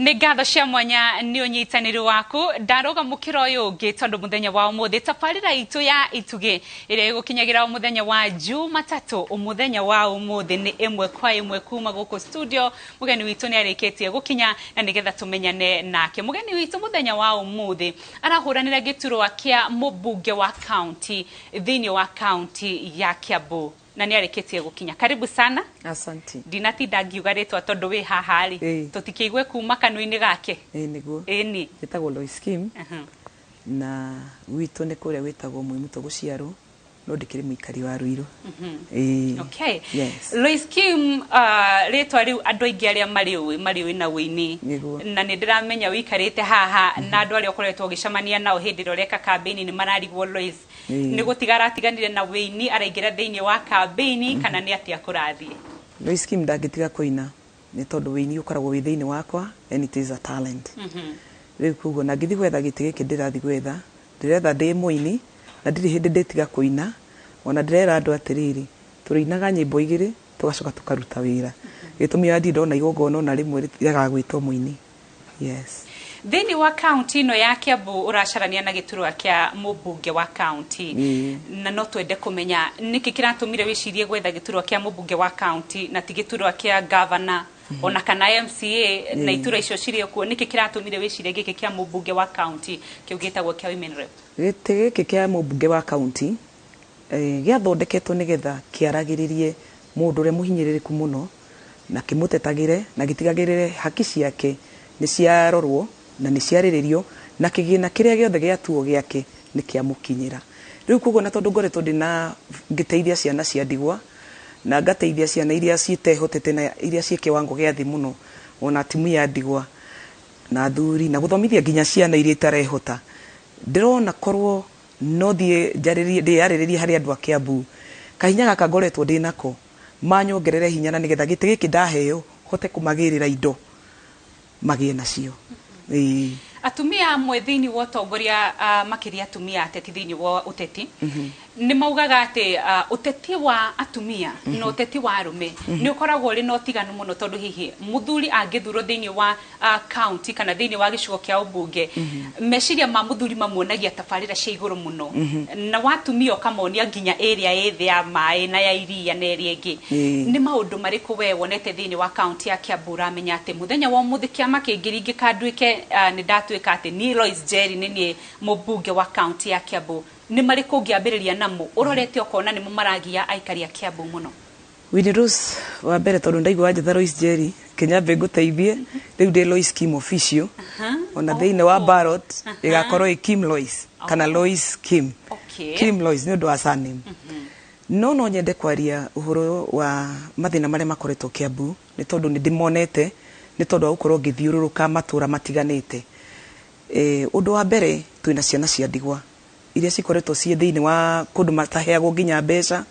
Nĩ ngatho cia mwanya nĩ ũnyitanĩri waku ndaroga mukiro uyu ungi tondu muthenya wa umuthi tabarĩra itu ya ithuke ĩrĩa ĩgũkinyagira muthenya wa Jumatatu umuthenya wa umuthi nĩ ĩmwe kwa ĩmwe kuma gũkũ studio. Mugeni witu nĩ arĩkĩtie gũkinya na nĩgetha tumenyane nake. Mugeni witu muthenya wa umuthi arahũranĩra gĩturwa kĩa mũmbunge wa county thĩinĩ wa county ya Kiambu na nĩ arĩkĩtie gũkinya. Karibu sana. Asante. Ndinatinda ngiuga rĩtwa tondu wĩ haha rĩ tũtikĩigue kuma kanua-inĩ gake. Nĩguo. Ĩni. Gĩtagwo Loise Kim. Na witũ nĩ kũrĩa wĩtagwo Mũimũto gũciarwo no ndĩkĩrĩ mũikari wa Ruiru. Okay. Yes. Loise Kim rĩtwa rĩu andũ aingĩ arĩa marĩũĩ na wĩini na nĩ ndĩramenya wĩikarĩte haha na andũ arĩa ũkoretwo ũgĩcemania nao hĩndĩ ĩrĩa ũreka campaign nĩ mararigwo Loise nĩ gũtigara atiganire na wĩini araingĩra thĩinĩ wa campaign kana nĩ atĩa kũrathiĩ. Loise Kim ndangĩtiga kũina nĩ tondũ wĩini ũkoragwo wĩ thĩinĩ wakwa and it is a talent. Rĩu koguo na ngĩthi gwetha gĩtĩ gĩkĩ ndĩrathi gwetha ndĩretha ndĩ mũini na ndirĩ hĩndĩ ndĩtiga kũina ona ndĩrera andũ atĩrĩrĩ tũrĩinaga nyĩmbo igĩrĩ tũgacoka tũkaruta wĩra. Gĩtũmi ya ndona igongona na rĩmwe rĩtigaga gwĩtwo mũini. Yes. Thĩinĩ wa county ino ya Kiambu ũracarania na gĩturwa kĩa mũmbunge wa county na no twende kũmenya nĩkĩ kĩratũmire wĩcirie gwetha gĩturwa kĩa mũmbunge wa county na ti gĩturwa kĩa governor ona kana MCA na itura icio cirĩ kuo nĩkĩ kĩratũmire wĩcirie gĩkĩ kĩa mũmbunge wa county kĩu gĩtagwo kĩa women rep. Gĩtĩ gĩkĩ kĩa mũmbunge wa county gĩathondeketwo nĩgetha kĩaragĩrĩrie mũndũ ũrĩa mũhinyĩrĩrĩku mũno na kĩmũtetagĩre na gĩtigagĩrĩre haki ciake nĩ ciarorwo na nĩ ciarĩrĩrio na kĩgĩna kĩrĩa gĩothe gĩatuo gĩake nĩ kĩamũkinyĩra. Rĩu koguo na tondũ ngoretwo ndĩna ngĩteithia ciana cia ndigwa na ngateithia ciana iria ciĩtehotete na iria ciĩ kĩwango gĩa thĩ mũno ona timu ya ndigwa na athuri na gũthomithia nginya ciana iria itarehota ndĩrona korwo no thiĩ ndĩyarĩrĩrie harĩ andũ a Kiambu kahinya gaka ngoretwo ndĩnako manyongerere hinya na nĩgetha gĩtĩ gĩkĩ ndaheo hote kũmagĩrĩra indo magĩe nacio. Atumia amwe thĩinĩ wa ũtongoria makĩria atumia ateti thĩinĩ wa ũteti nĩ maugaga atĩ ũteti wa atumia na ũteti wa arũme nĩ ũkoragwo ũrĩ na ũtiganu mũno tondũ hihi mũthuri angĩthurwo thĩinĩ wa county kana thĩinĩ wa gĩcigo kĩa ũmbunge meciria ma mũthuri mamuonagia tabarĩra cia igũrũ mũno na watumia ũkamonia nginya area ĩthĩ ya maĩ na ya iria na area ĩngĩ. Nĩ maũndũ marĩkũ we wonete thĩinĩ wa county ya Kiambu ũramenya atĩ mũthenya wa ũmũthĩ kĩama kĩngĩringĩka nduĩke nĩ ndatuĩka atĩ ni Loise Jerry nĩ mũmbunge wa county ya Kiambu nĩ marĩkũ ũngĩambĩrĩria namo ũrorete ũkona nĩmo maragia aikari a Kiambu mũno? Winnie Rose wa mbere tondũ ndaigua njatha Loise Jerry Kenyambe ngũteithie rĩu ndĩ Loise Kim official ona thĩinĩ wa ballot ĩgakorwo ĩ Kim Loise kana Loise Kim. Kim Loise nĩ ũndũ wa surname. No nyende kwaria ũhoro wa mathĩna marĩa makoretwo Kiambu nĩ tondũ nĩ ndĩmonete nĩ tondũ wa gũkorwo ngĩthiũrũrũka matũra matiganĩte. Ũndũ wa mbere twĩna ciana cia ndigwa iria cikoretwo ciĩ thĩinĩ wa kũndũ mataheagwo nginya mbeca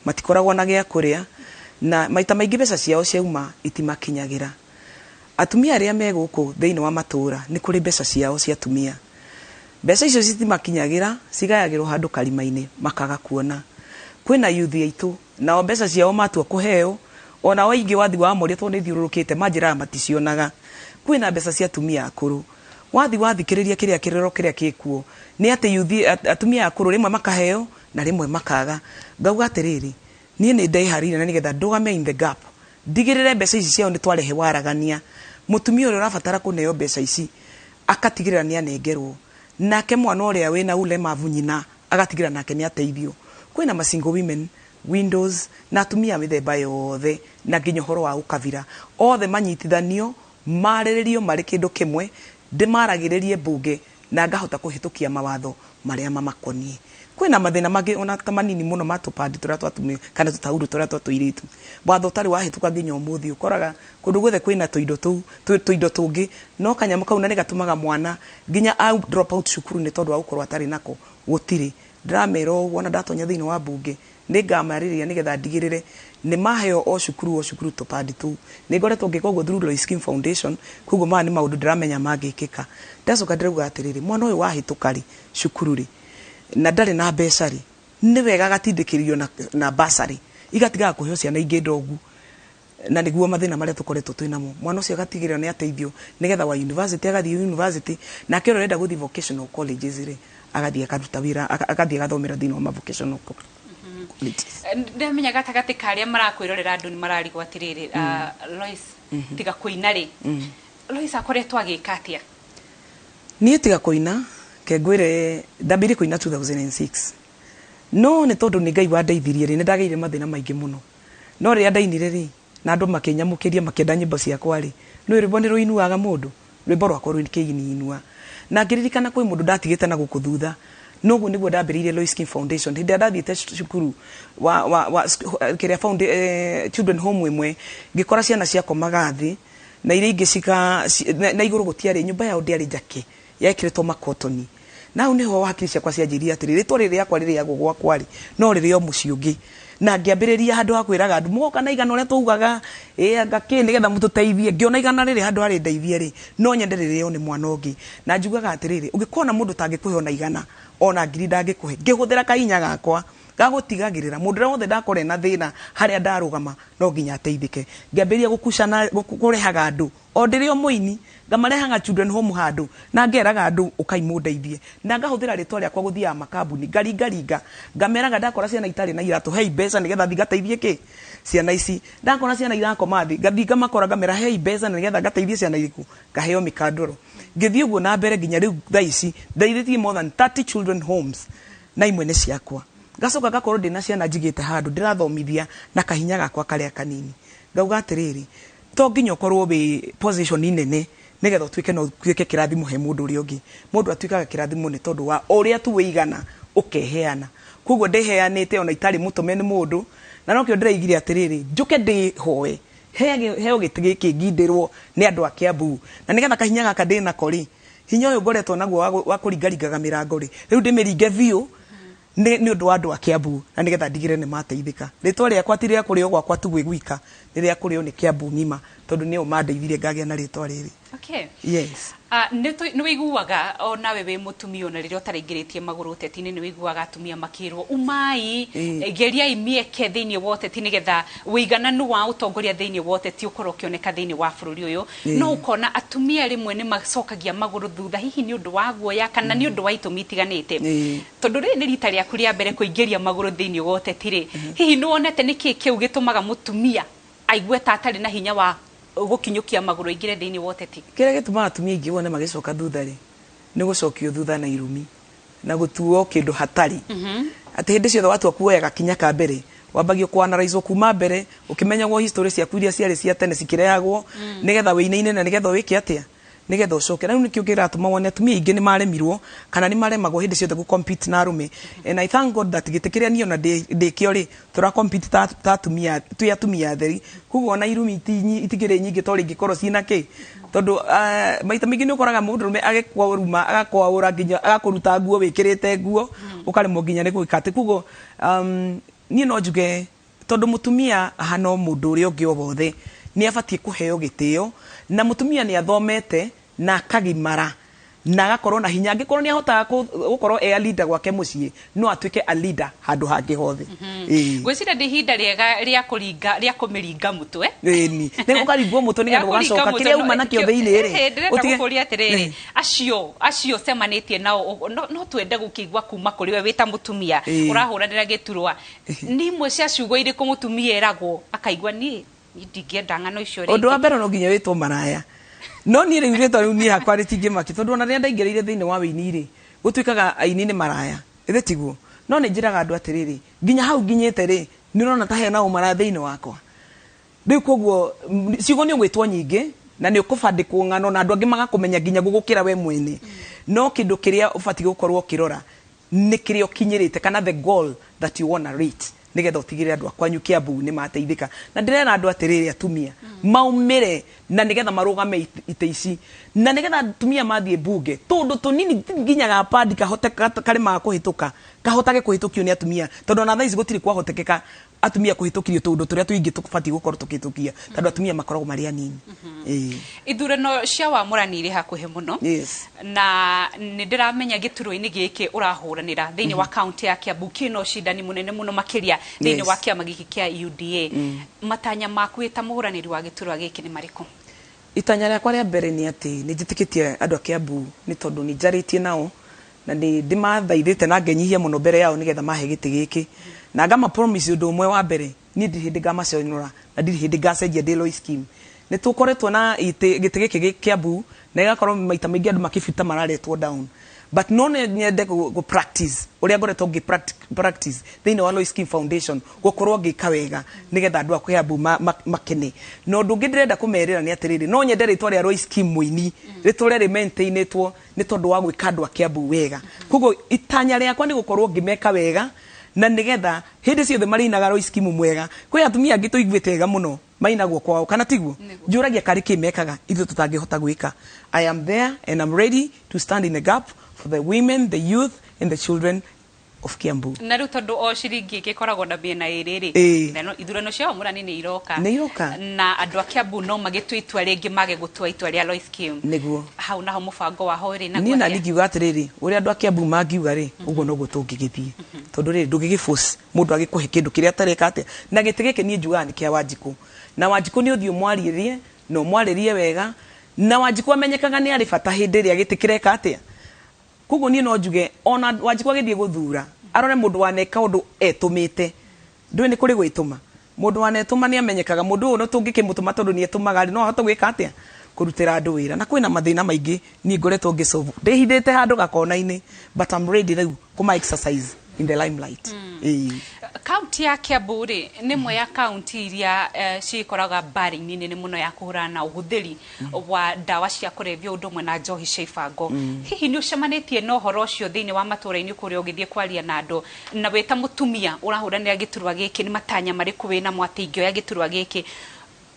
matikoragwo na gĩa kũrĩa na maita maingĩ mbeca ciao ciauma itimakinyagĩra. Atumia arĩa me gũkũ thĩinĩ wa matũra nĩ kũrĩ mbeca ciao cia atumia. Mbeca icio citimakinyagĩra cigayagĩrwo handũ karima-inĩ makaga kuona. Kwĩna youth aitũ nao mbeca ciao matua kũheo ona waingĩ wathi wa moria tondũ nĩ thiũrũrũkĩte manjĩraga maticionaga. Kwĩna mbeca cia atumia akũrũ wathi wathikĩrĩria kĩrĩa kĩrero kĩrĩa kĩkuo nĩ atĩ youth atumia akũrũ rĩmwe makaheo na rĩmwe makaga. Ngauga atĩrĩrĩ niĩ nĩ ndeharĩirie na nĩgetha ndũgame in the gap ndigĩrĩre mbeca ici ciao nĩ twarehe waragania. Mũtumia ũrĩa ũrabatara kũneo mbeca ici akatigĩrĩra nĩ anengerwo nake mwana ũrĩa wĩna ulemavu nyina agatigĩrĩra nake nĩ ateithio. Kwĩna ma single women windows na atumia mĩthemba yothe na nginya ũhoro wa ũkabira othe manyitithanio marĩrĩrio marĩ kĩndũ kĩmwe ndĩmaragĩrĩrie mbunge na ngahota kũhĩtũkia mawatho marĩa mamakoniĩ. Kwĩna mathĩna mangĩ ona ta manini mũno matũpandi tũrĩa twatumia kana tũtauru tũrĩa twatũirĩtu watho ũtarĩ wahĩtũka nginya ũmũthĩ ũkoraga kũndũ guothe kwĩna tũindo tũngĩ no kanyamũ kau na nĩ gatũmaga mwana nginya drop out cukuru nĩ tondũ wa gũkorwo atarĩ nako gũtirĩ. Ndĩramera ũguo na ndatonya thĩinĩ wa mbunge nĩ ngamarĩrĩria nĩgetha ndigĩrĩre nĩ maheo o cukuru tũpandi tũu. Nĩ ngoretwo ngĩka ũguo through Loise Kim Foundation koguo maya nĩ maũndũ ndĩramenya mangĩkĩka. Ndacoka ndĩrauga atĩrĩrĩ mwana ũyũ wahĩtũka rĩ cukuru rĩ na ndarĩ na mbeca rĩ nĩ wega gatindĩkĩrĩrio na basarĩ igatigaga kũheo ciana ingĩ ndogu na niguo mathina maria tukoretwo twinamo mwana ucio agatigirira ni ateithio nigetha wa university agathie university na kero renda guthi vocational colleges ri agathie akaruta wira agathie agathomera thini wa vocational colleges. Ndamenya gatagati karia marakwirorera andu ni mararigwo atiriri Loise tiga kuina ri Loise akoretwo agika atia? Nie tiga kuina kengwire ndambire kuina 2006 no ni tondu ni Ngai wandeithirie ri ni ndageire mathina maingi muno no ri andainire ri na andu makenyamukiria makenda nyimbo ciakwa ri no rwimbo ni ruinuaga mundu rwimbo rwakwa rwinikiinua na ngiririkana kwi mundu ndatigite na guku thutha noguo niguo ndambiririe Loise Kim Foundation hindi ndathiite cukuru wa kiria found children home imwe ngikora ciana ciakwa magathi na iria ingi cika na iguru gutiari nyumba yao ndiari njake yekiritwo makotoni na niho wakiri ciakwa cianjiria atiri ritwa riri yakwa riri ya gugwa kwari no riri o muci ungi na ngiambiriria handu hakwiraga andu moka na igana uria tugaga ngaki nigetha mututeithie ngiona igana riri handu hari ndeithie ri no nyenderere ni mwana ungi na njugaga atiriri ungikona mundu tangikuhe ona igana ona ngiri ndangikuhe ngihuthira kahinya gakwa gagutigagirira mundu wothe ndakore na thina haria ndarugama no nginya ateithike ngiambiria gukucana kurehaga andu o ndirio muini ngamarehaga children home handu na ngeraga andu ukaimundeithie na ngahuthira ritwa riakwa guthia makambuni ngaringa ngameraga ndakora ciana itari na iratu hei mbeca nigetha thigateithie ki ciana ici ndakora ciana irakoma thi ngathinga makora ngamera hei mbeca nigetha ngateithie ciana iriku ngaheo mikandoro ngithii uguo na mbere nginya riu thaa ici ndeithĩtie more than 30 children homes na imwe ni ciakwa ngacoka ngakorwo ndina ciana njigite handu ndirathomithia na kahinya gakwa karia kanini ngauga atiriri to nginya ukorwo wi position nene nigetha tuike no tuike kirathimo he mundu uri ungi mundu atuikaga kirathimo ni tondu wa uria tu wigana ukeheana koguo ndeheanite ona itari mutume ni mundu na no kio ndireigire atiriri njuke ndihoe heo gitigi ngindirwo ni andu a Kiambu na nigetha kahinya gaka ndina kori hinya uyu ngoretwo naguo wa kuringaringaga mirango ri riu ndimiringe biu ni undu wa andu a Kiambu na nigetha ndigire ni mateithika ritwa riakwa ti ria kurio gwakwa tu gwigwika ni ria kurio ni Kiambu ngima tondu ni o mandeithirie ngagia na ritwa riri. Okay. Yes. Ni wiguaga ona wewe mutumia ona riria utaringiritie maguru uteti-ini ni wiguaga atumia makirwo umai geria imieke thiini wa uteti nigetha wigananu wa utongoria thiini wa uteti ukorwo kioneka thiini wa bururi uyu no ukona atumia rimwe ni macokagia maguru thutha hihi ni undu wa guoya kana ni undu wa itumi itiganite tondu ri ni rita riaku ria mbere kuingiria maguru thiini wa uteti ri hihi ni wonete niki kiu gitumaga mutumia aigue ta atari na hinya wa gukinyukia maguru ingire thiini wa uteti kire gituma atumia ingi wone magicoka thutha ri ni gucokio thutha na irumi na gutuo kindu hatari ati hindi ciothe watu akuoyaga kinya ka mbere wambagio kwanaraizwo kuma mbere ukimenyagwo history ciaku iria ciari cia tene cikirehagwo nigetha winaine na nigetha wiki atia nigetha ucoke na nikio kiratuma wone atumia ingi ni maremirwo kana ni maremagwo hindi ciothe gu compete na arume and I thank God that gitikiria ni ona ndikio ri tura compete ta atumia tu atumia theri kugo na irumi itigire nyingi tori ngikorwo cina ki tondu maita mingi ni ukoraga mundu rume agekwauruma agakwaura nginya agakuruta nguo wikirite nguo ukaremwo nginya ni gwikate kugo ni no njuge tondu mutumia hano mundu uri ungi wothe ni abatie kuheo gitio na mutumia ni athomete na akagimara na agakorwo na hinya angikorwo ni ahotaga gukorwo e leader gwake mucii no atuike a leader handu hangi hothe gwicira ndi hinda ria kumiringa mutwe ni ukaringwo mutwe nigetha ugacoka kiria uma nakio thiini ri utige kuria atiriri acio semanitie nao no twende gukigwa kuma kuri we wita mutumia urahuranira giturwa ni imwe cia ciugo iriku mutumia eragwo akaigwa ni ndingienda ng'ano icio ri undu wa mbere no nginya witwo maraya no ni riu ritwa riu ni hakwa ritingimaki tondu ona ria ndaingirire thiini wa wini ri gutuikaga aini ni maraya ithe tiguo no ni njiraga andu atiriri nginya hau nginyite ri ni urona ta hena umara thiini wakwa riu koguo ciugo ni ugwitwo nyingi na ni ukubandikwo ng'ano na andu angi magakumenya nginya gugukira we mwene no kindu kiria ubati gukorwo kirora ni kiria ukinyirite kana the goal that you wanna reach nigetha utigire andu akwanyu Kiambu ni mateithika na ndirera andu atiriri atumia maumire na nigetha marugame ite ici na nigetha atumia mathie bunge tondu tunini nginya ga padi kahote kare ma kuhituka kahotage kuhitukio ni atumia tondu na thaici gutiri kwahotekeka atumia kuhitukirio tundu turia tuingi tukubati gukorwo tukitukia tondu atumia makoragwo mari anini ithurano cia wamũrani iri hakuhe muno na ni ndiramenya gĩturwa-inĩ gĩkĩ ũrahuranĩra thĩinĩ wa kaunti ya Kiambu kĩna ũcindani mũnene mũno makĩria thĩinĩ wa kĩama gĩkĩ kĩa UDA matanya maku ta mũhũranĩri wa gĩturwa gĩkĩ nĩ marĩkũ? Itanya rĩakwa rĩa mbere nĩ atĩ nĩ njĩtĩkĩtie andũ a Kiambu nĩ tondũ nĩ njarĩtie nao na nĩ ndimathaithĩte na ngenyihia mũno mbere yao nĩgetha mahe gĩtĩ gĩkĩ na ngama promise ũndũ ũmwe wa mbere niĩ ndirĩ hĩndĩ ngamaconora na ndirĩ hĩndĩ ngacenjia ndĩ Loise Kim. Nĩ tũkoretwo na gĩtĩ gĩkĩ Kiambu na igakorwo maita maingĩ andũ makĩbuta mararetwo down but no nyende go practice uria ngoretwo ngi practice thĩinĩ wa Loise Kim Foundation gukorwo ngĩka wega nĩgetha andũ a Kiambu makene no ũndũ ũngĩ ndĩrenda kũmerĩra nĩ atĩrĩrĩ no nyende rĩtwa rĩa Loise Kim mũini rĩtwa rĩa maintainĩtwo nĩ tondũ wa gwĩka andũ a Kiambu wega koguo itanya rĩakwa nĩ gũkorwo ngĩmeka wega na nĩgetha hĩndĩ ciothe marĩinaga Loise Kim mwega kwĩ atumia angĩ tũiguĩte wega mũno mainagwo kwao kana tiguo njũragia karĩ kĩmekaga ithuĩ tũtangĩhota gwĩka. I am there and I'm ready to stand in the gap for the women, the youth and the children of Kiambu. Na rĩu tondũ o ciringi gĩkoragwo na mĩena ĩrĩ ithurano cia wamũrani nĩ iroka na andũ a Kiambu no magĩtua itua rĩngĩ mage gũtua itua rĩa Loise Kim nĩguo hau naho mũbango waho ĩrĩ naguo. Niĩ na ngiuga atĩrĩrĩ ũrĩa andũ a Kiambu mangiuga rĩ ũguo noguo tũngĩgĩthiĩ tondũ rĩrĩ ndũngĩgĩforce mũndũ agĩkũhe kĩndũ kĩrĩa atareka atĩa na gĩtĩ gĩkĩ niĩ njugaga nĩ kĩa Wanjikũ na Wanjikũ nĩ ũthiĩ ũmwarĩrie na ũmwarĩrie wega na Wanjikũ amenyekaga nĩ arĩ bata hĩndĩ ĩrĩa gĩtĩ kĩreka atĩa koguo niĩ no njuge ona Wanjikũ agĩthiĩ gũthura arore mũndũ waneka ũndũ etũmĩte ndũĩ nĩ kũrĩ gwĩtũma mũndũ wanetũma nĩ amenyekaga mũndũ ũyũ no tũngĩkĩmũtũma tondũ nĩ etũmaga no ahote gwĩka atĩa kũrutĩra andũ wĩra na kwĩna mathĩna maingĩ niĩ ngoretwo ngĩsolve ndĩhithĩte handũ gakona-inĩ but I'm ready rĩu kuma exercise in the limelight. Kaunti ya Kiambu rĩ nĩ mwe ya kaunti iria ciĩkoraga mbara-inĩ nene mũno ya kũhũrana na ũhũthĩri wa ndawa cia kũrebia ũndũ ũmwe na njohi cia ibango. Hihi nĩ ũcemanĩtie na ũhoro ũcio thĩinĩ wa matũũra-inĩ kũrĩa ũgĩthiĩ kwaria na andũ na wĩ ta mũtumia ũrahũranĩra gĩturwa gĩkĩ nĩ matanya marĩkũ wĩna atĩ ingĩoya gĩturwa gĩkĩ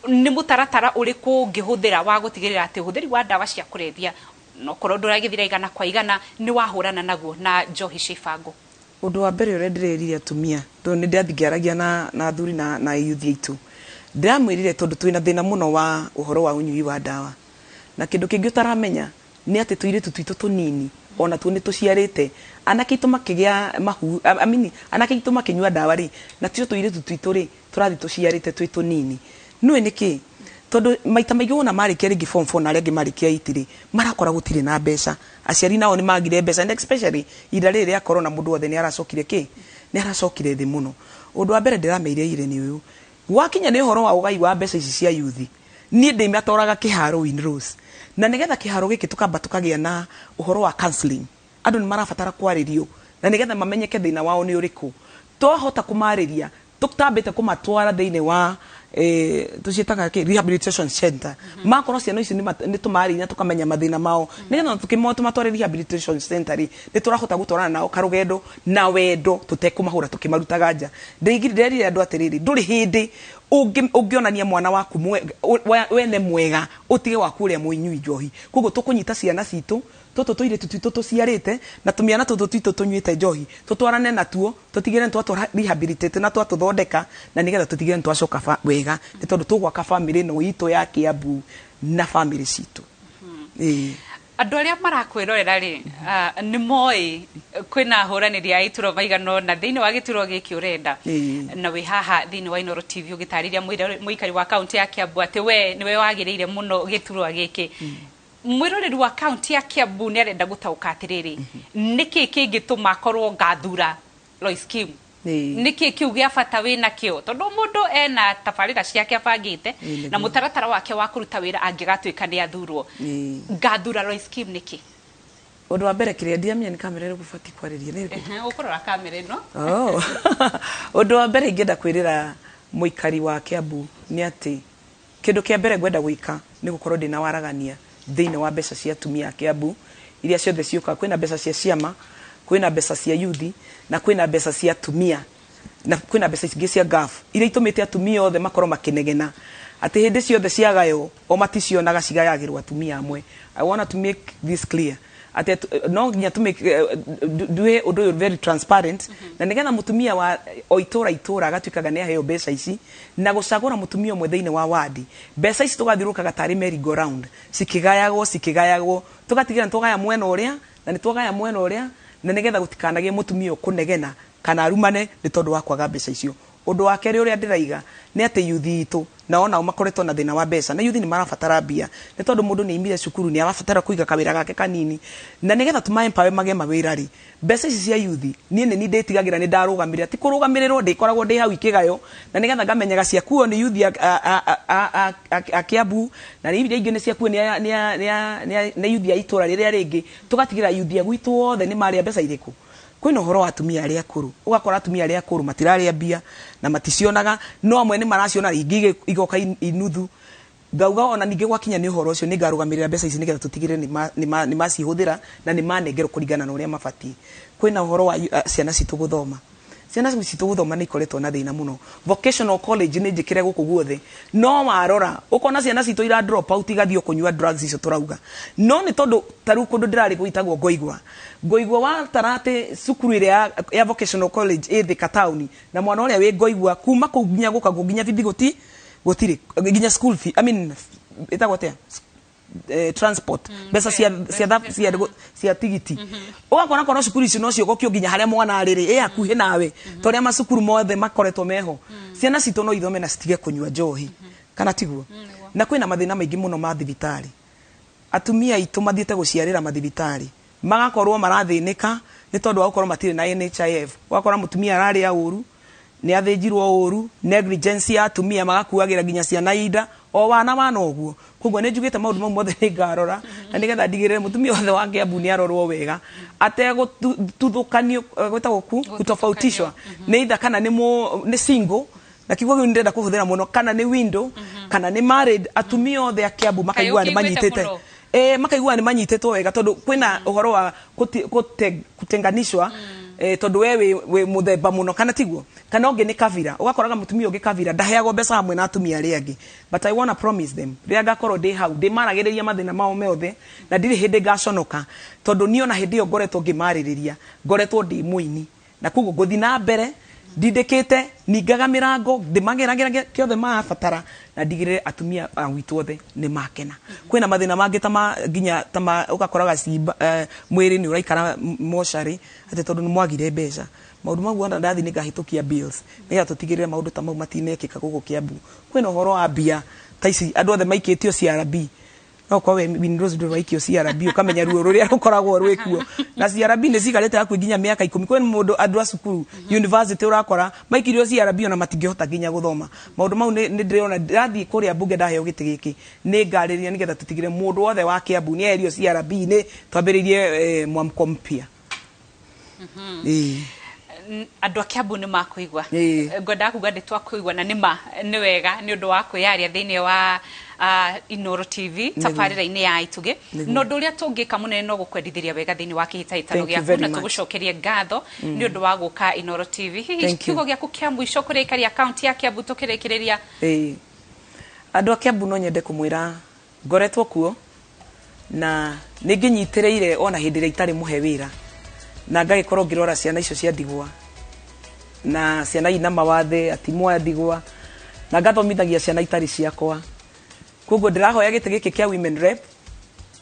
nĩ mũtaratara ũrĩkũ ũngĩhũthĩra wa gũtigĩrĩra atĩ ũhũthĩri wa ndawa cia kũrebia no korwo ndũragĩthira igana kwa igana nĩ wahũrana naguo na njohi cia ibango? Ũndũ wa mbere ũrĩa ndĩrerire atumia tondũ nĩ ndathiĩ ngĩaragia na athuri na youth aitũ ndĩramwĩrire tondũ twĩna thĩna mũno wa ũhoro wa ũnyui wa ndawa na kĩndũ kĩngĩ ũtaramenya nĩ atĩ tũirĩtu twitũ tũnini ona tuo nĩ tũciarĩte anake aitũ makĩgĩa mahu anake aitũ makĩnyua ndawa rĩ na tio tũirĩtu twitũ rĩ tũrathiĩ tũciarĩte twĩ tũnini nĩwe nĩkĩ tondũ maita maingĩ wona marĩkia rĩngĩ form 4 na arĩa angĩ marĩkia 8 rĩ marakora gũtirĩ na mbeca aciari nao nĩ magire mbeca and especially ida rĩrĩ rĩa corona mũndũ wothe nĩ aracokire nĩ aracokire thĩ mũno. Ũndũ wa mbere ndĩrameire nĩ ũyũ wakinya nĩ ũhoro wa ũgai wa mbeca ici cia youth niĩ ndĩmatoraga kĩharo in Rose na nĩgetha kĩharo gĩkĩ tukamba tukagĩa na ũhoro wa counseling andũ nĩ marabatara kwarĩrio na nĩgetha mamenyeke thĩna wao nĩ ũrĩkũ twahota kũmarĩria tũtambĩte kũmatwara thĩinĩ wa tuciĩtaga rehabilitation center makorwo ciana ici nĩ tũmarĩria tũkamenya mathĩna mao nĩgetha tũmatware rehabilitation center rĩ nĩ tũrahota gũtwarana nao karũgendo na wendo tũtekũmahũra tũkĩmarutaga nja ndĩrerire andũ atĩrĩrĩ ndũrĩ hĩndĩ ũngĩonania mwana waku wene mwega ũtige waku ũrĩa mũinyui njohi koguo tũkũnyita ciana citũ tũtũ tũirĩtu twitũ tũciarĩte na tũmĩana tũtũ twitũ tũnyuĩte njohi tũtwarane natuo tũtigĩre twatwara rehabilitate na twatũthondeka na nĩgetha tũtigĩre twacoka wega nĩ tondũ tũgwaka family ĩno itũ ya Kiambu na family citũ. Andũ arĩa marakwĩrorera rĩ nĩ moĩ kwĩna ahũranĩri a iturwa maigana na thĩinĩ wa gĩturwa gĩkĩ ũrenda na wĩ haha thĩinĩ wa Inooro TV ũgĩtarĩria mũikari wa kaunti ya Kiambu atĩ we nĩwe wagĩrĩire mũno gĩturwa gĩkĩ mwĩroreri wa kaunti ya Kiambu nĩ arenda gũtaũka atĩrĩrĩ nĩkĩ kĩngĩtũma akorwo ngathura Loise Kim nĩkĩ kĩu gĩa bata wĩna kĩo tondũ mũndũ ena tabarĩra ciake abangĩte na mũtaratara wake wa kũruta wĩra angĩgatuĩka nĩ athurwo ngathura Loise Kim nĩkĩ? Ũndũ wa mbere kĩrĩa ndiamenya nĩ kamera ĩrĩa gũbatiĩ kwarĩria nĩ ũkũrora kamera ĩno. Ũndũ wa mbere ingĩenda kwĩrĩra mũikari wa Kiambu nĩ atĩ kĩndũ kĩa mbere ngwenda gwĩka nĩ gũkorwo ndĩna waragania thĩinĩ wa mbeca cia atumia a Kiambu iria ciothe ciũka kwĩna mbeca cia ciama kwĩna mbeca cia yuthi na kwĩna mbeca cia atumia na kwĩna mbeca ingĩ cia GAF iria itumĩte atumia othe makorwo makĩnegena atĩ hĩndĩ ciothe ciagayo o maticionaga cigayagĩrwo atumia amwe. I want to make this clear ati no nginya to make do undo very transparent na nigetha mutumia wa itura agatuikaga ne aheo mbeca ici na gucagura mutumia umwe thiine wa wadi mbeca ici tugathirukaga tari merry go round sikigayagwo tugatigira tugaya mwena uria na ni tugaya mwena uria na nigetha gutikanagie mutumia kunegena kana arumane ni tondu wa kwaga mbeca icio undu wa keri uria ndiraiga ni ati yuthi itu na ona makoretwo na thina wa mbeca na yuthi ni marabatara mbia ni tondu mundu ni imire cukuru ni arabatara kuiga kawira gake kanini na nigetha tuma empower mage mawira ri mbeca ici cia yuthi ni nditigagira ni ndarugamirira ti kurugamiriro ndikoragwo ndi hau ikigayo na nigetha ngamenyaga cia kuo ni yuthi a Kiambu na ni iria ingi ni cia kuo ni yuthi ya itura riria ringi tugatigira yuthi agwitu othe ni maria mbeca iriku kwina horo wa atumia aria akuru ugakora atumia aria akuru matiraria mbia na maticionaga no amwe ni maraciona ringi igoka inuthu ngauga ona ninge gwakinya ni horo ucio ni ngarugamirira mbeca ici nigetha tutigire ni macihuthira na ni manengero kuringana na uria mabati kwina horo wa ciana citu guthoma ciana citu guthoma ni ikoretwo na thina muno vocational college ni njikire guku guothe no warora ukona ciana citu ira drop out igathio kunyua drugs icio turauga no ni tondu taru kundu ndirari guitagwo ngoigwa wa tarate sukuru ile ya vocational college Thika town na mwana uria wi ngoigwa kuma ku nginya guka nginya bithi gutiri nginya school fee I mean itagotea transport besa cia tigiti ugakora kono cukuru ici no cio gokio nginya haria mwana ariri akuhe nawe toria macukuru mothe makoretwo meho ciana citu no ithome na citige kunyua njohi kana tiguo na kwina mathina maingi muno ma thibitari atumia itu mathiete guciarira mathibitari magakorwo marathinika ni tondu wa gukorwo matire na NHIF ugakora mutumia arari ya uru ni athinjirwo uru negligence ya atumia magakuagira nginya ciana ida o wana oguo koguo ni njugite maundu mau mothe ni ngarora na nigetha ndigirire mutumia othe wa Kiambu ni arorwo wega atego tuthukanio gwetagwo kutofautishwa ni itha kana ni single na kiugo giu ndenda kuhuthira muno kana ni window kana ni married atumia othe a Kiambu makaigua ni manyitete makaigua ni manyitetwo wega tondu kwina uhoro wa kutenganishwa tondu we muthemba muno kana tiguo kana onge ni kavira ugakoraga mutumia onge kavira ndaheagwo mbeca hamwe na atumia aria angi but I want to promise them ria ngakorwo ndi hau ndi maragiriria mathina mao meothe na ndiri hindi ngaconoka tondu niona hindi yo ngoretwo ngimaririria ngoretwo ndi muini na kuguo nguthi na mbere ndindikite ningaga mirango ndimageragira kiothe mabatara na ndigirire atumia witu othe ni makena kwina mathina mangi tama nginya tama ugakoraga mwiri ni uraikara moshari ati tondu ni mwagire mbeca maundu mau wanda ndathi ni ngahitukia bills niga tutigirire maundu ta mau matinekika guku Kiambu kwina horo wa mbia ta ici andu othe maikitio CRB no kwa we Windows ndo waikio CRB ukamenya ruo ruria rukoragwo rwikuo na CRB ni cigarete haku nginya miaka 10 kwena mundu andu a cukuru university urakora maikirio CRB ona matingihota nginya guthoma maundu mau ni ndiriona ndathi kuria bunge ndaheo giti giki ni ngariria nigetha tutigire mundu wothe wa Kiambu ni erio CRB ni twambiririe mwamko mpya andu a Kiambu ni makuigwa ngwenda kuga ndi twakuigwa na nima ni wega ni undu wa kwiaria thiini wa Inoro TV tafarira-ini ya ituge no nduria tungika munene no gukwendithiria wega thiini wa kihitaitano giaku na tugucokerie ngatho ni undu wa guka Inoro TV hihi kiugo giaku kia mwisho kurikari account ya Kiambu tukirikiriria andu a Kiambu no nyende kumwira ngoretwo kuo na ninginyitireire ona hindira itari muhe wira na ngagikorwo ngirora ciana icio cia ndigwa na ciana ina mawathe atimwa ndigwa na ngathomithagia ciana itari ciakwa koguo ndirahoya gite giki kia women rep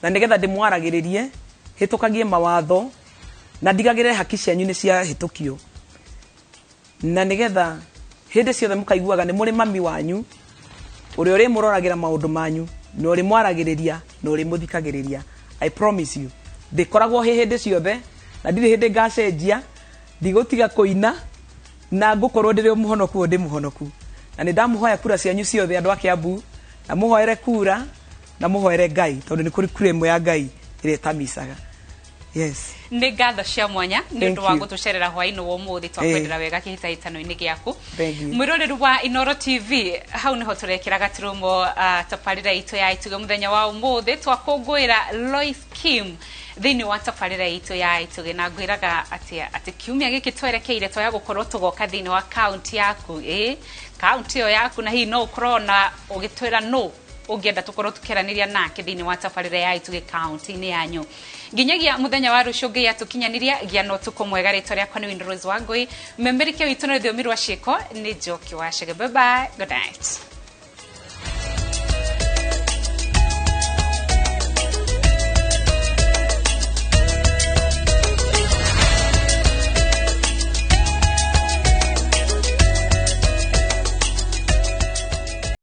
na nigetha ndimwaragiririe hitukagie mawatho na ndigagire haki cianyu ni cia hitukio na nigetha hindi ciothe mukaiguaga ni muri mami wanyu uri uri muroragira maundu manyu no uri mwaragiriria no uri muthikagiriria I promise you ndikoragwo hindi ciothe na ndiri hindi ngacenjia ndigutiga kuina na ngukorwo ndiri muhonoku ndi muhonoku na nindamuhoya kura cianyu ciothe andu a Kiambu na muhoere kura na muhoere Ngai tondu ni kuri kura imwe ya Ngai ire tamisaga yes ni ngatho cia mwanya ni undu wa gutucerera hwaini wo muthi twakwendera wega kihitaitano-ini giaku mwiroriru wa Inoro TV hau niho turekira gaturumo tafarira itu ya ituge muthenya wa umuthi twakungwira Loise Kim thiini wa tafarira itu ya ituge na ngwiraga ati kiumia giki twerekeire toya gukorwo tugoka thiini wa account yaku county yo yaku na hi no ukorwo na ugitwira no ungienda tukorwo tukeraniria nake thiini wa tabarĩra ya ithuke county-inĩ yanyu nginyagia muthenya wa rucio ngia tukinyaniria gia no tuko mwega rĩtwa rĩakwa nĩ Loise Wangui memberike witũ na rũthiomi rwa ciĩko nĩ Njoki wa Chege. Bye bye, good night.